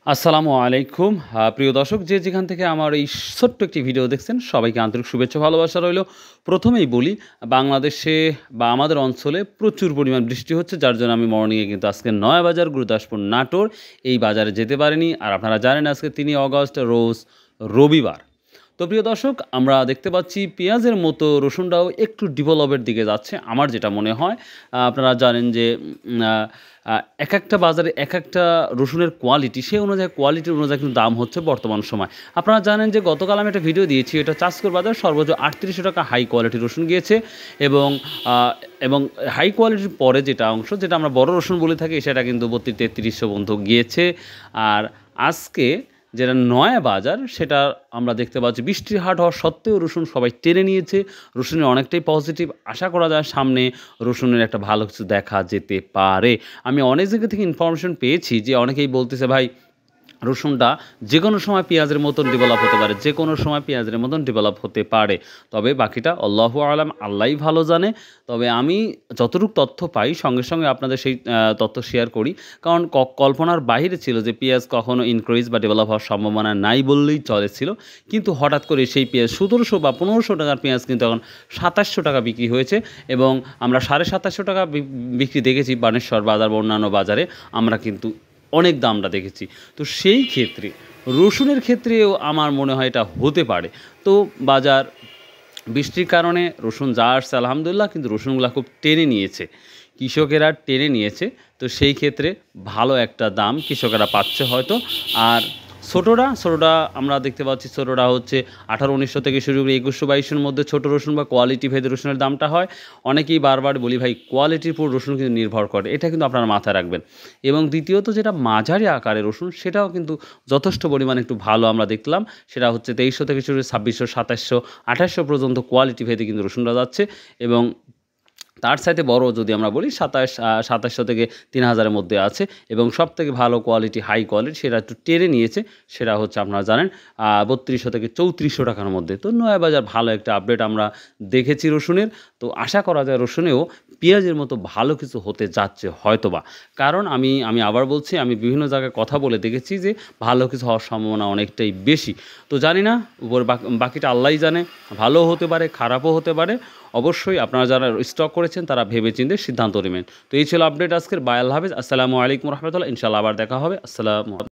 আসসালামু আলাইকুম প্রিয় দর্শক যে যেখান থেকে আমার এই ছোট্ট একটি ভিডিও দেখছেন সবাইকে আন্তরিক শুভেচ্ছা ভালোবাসা রইল। প্রথমেই বলি বাংলাদেশে বা আমাদের অঞ্চলে প্রচুর পরিমাণ বৃষ্টি হচ্ছে, যার জন্য আমি মর্নিংয়ে কিন্তু আজকে নয়াবাজার, গুরুদাসপুর, নাটোর এই বাজারে যেতে পারিনি। আর আপনারা জানেন আজকে ৩ অগস্ট রোজ রবিবার। তো প্রিয় দর্শক, আমরা দেখতে পাচ্ছি পেঁয়াজের মতো রসুনটাও একটু ডেভেলপের দিকে যাচ্ছে আমার যেটা মনে হয়। আপনারা জানেন যে এক একটা বাজারে এক একটা রসুনের কোয়ালিটি, সেই অনুযায়ী কোয়ালিটির অনুযায়ী কিন্তু দাম হচ্ছে বর্তমান সময়। আপনারা জানেন যে গতকাল আমি একটা ভিডিও দিয়েছি, এটা চাষকর বাজার সর্বোচ্চ ৩৮০০ টাকা হাই কোয়ালিটির রসুন গিয়েছে এবং এবং হাই কোয়ালিটির পরে যেটা অংশ, যেটা আমরা বড় রসুন বলে থাকি, সেটা কিন্তু ৩২-৩৩০০ পর্যন্ত গিয়েছে। আর আজকে যেটা নয়া বাজার, সেটা আমরা দেখতে পাচ্ছি বৃষ্টির হাট হওয়া সত্ত্বেও রসুন সবাই টেনে নিয়েছে। রসুনের অনেকটাই পজিটিভ, আশা করা যায় সামনে রসুনের একটা ভালো কিছু দেখা যেতে পারে। আমি অনেক জায়গা থেকে ইনফরমেশন পেয়েছি যে অনেকেই বলতেছে ভাই রসুনটা যে কোনো সময় পেঁয়াজের মতন ডেভেলপ হতে পারে, যে কোনো সময় পেঁয়াজের মতন ডেভেলপ হতে পারে। তবে বাকিটা আল্লাহু আলাম, আল্লাহই ভালো জানে। তবে আমি যতটুকু তথ্য পাই সঙ্গে সঙ্গে আপনাদের সেই তথ্য শেয়ার করি, কারণ কল্পনার বাইরে ছিল যে পেঁয়াজ কখনো ইনক্রিজ বা ডেভেলপ হওয়ার সম্ভাবনা নাই বললেই চলেছিল। কিন্তু হঠাৎ করে সেই পেঁয়াজ ১৭০০ বা ১৫০০ টাকার পেঁয়াজ কিন্তু এখন ২৭০০ টাকা বিক্রি হয়েছে এবং আমরা ২৭৫০ টাকা বিক্রি দেখেছি বানেশ্বর বাজার বা অন্যান্য বাজারে। আমরা কিন্তু অনেক দামটা দেখেছি। তো সেই ক্ষেত্রে রসুনের ক্ষেত্রেও আমার মনে হয় এটা হতে পারে। তো বাজার বৃষ্টির কারণে রসুন যা আসছে আলহামদুলিল্লাহ, কিন্তু রসুনগুলো খুব টেনে নিয়েছে, কৃষকেরা টেনে নিয়েছে। তো সেই ক্ষেত্রে ভালো একটা দাম কৃষকেরা পাচ্ছে হয়তো। আর ছোটোটা আমরা দেখতে পাচ্ছি, ছোটোটা হচ্ছে ১৮-১৯০০ থেকে শুরু করে ২১০০-২২০০-র মধ্যে ছোটো রসুন বা কোয়ালিটি ভেদে রসুনের দামটা হয়। অনেকেই বারবার বলি ভাই কোয়ালিটির উপর রসুন কিন্তু নির্ভর করে, এটা কিন্তু আপনারা মাথায় রাখবেন। এবং দ্বিতীয়ত যেটা মাঝারি আকারের রসুন, সেটাও কিন্তু যথেষ্ট পরিমাণে একটু ভালো আমরা দেখলাম। সেটা হচ্ছে ২৩০০ থেকে শুরু করে ২৬০০, ২৭০০, ২৮০০ পর্যন্ত কোয়ালিটি ভেদে কিন্তু রসুনটা যাচ্ছে। এবং তার সাথে বড় যদি আমরা বলি ২৭০০ থেকে ৩০০০-এর মধ্যে আছে। এবং সবথেকে ভালো কোয়ালিটি, হাই কোয়ালিটি, সেটা একটু টেনে নিয়েছে, সেটা হচ্ছে আপনারা জানেন ৩২০০ থেকে ৩৪০০ টাকার মধ্যে। তো নয়া বাজার ভালো একটা আপডেট আমরা দেখেছি রসুনের। তো আশা করা যায় রসুনেও পেঁয়াজের মতো ভালো কিছু হতে যাচ্ছে হয়তোবা। কারণ আমি আবার বলছি, আমি বিভিন্ন জায়গায় কথা বলে দেখেছি যে ভালো কিছু হওয়ার সম্ভাবনা অনেকটাই বেশি। তো জানি না, উপর বাকিটা আল্লাহই জানে, ভালোও হতে পারে, খারাপও হতে পারে। অবশ্যই আপনারা যারা স্টক করেছেন তারা ভেবেচিন্তে সিদ্ধান্ত নেবেন। তো এই ছিল আপডেট আজকের। বাই, আল্লাহ হাফেজ, আসসালামু আলাইকুম রহমতুল্লাহ। ইনশাআল্লাহ আবার দেখা হবে। আসসালামু।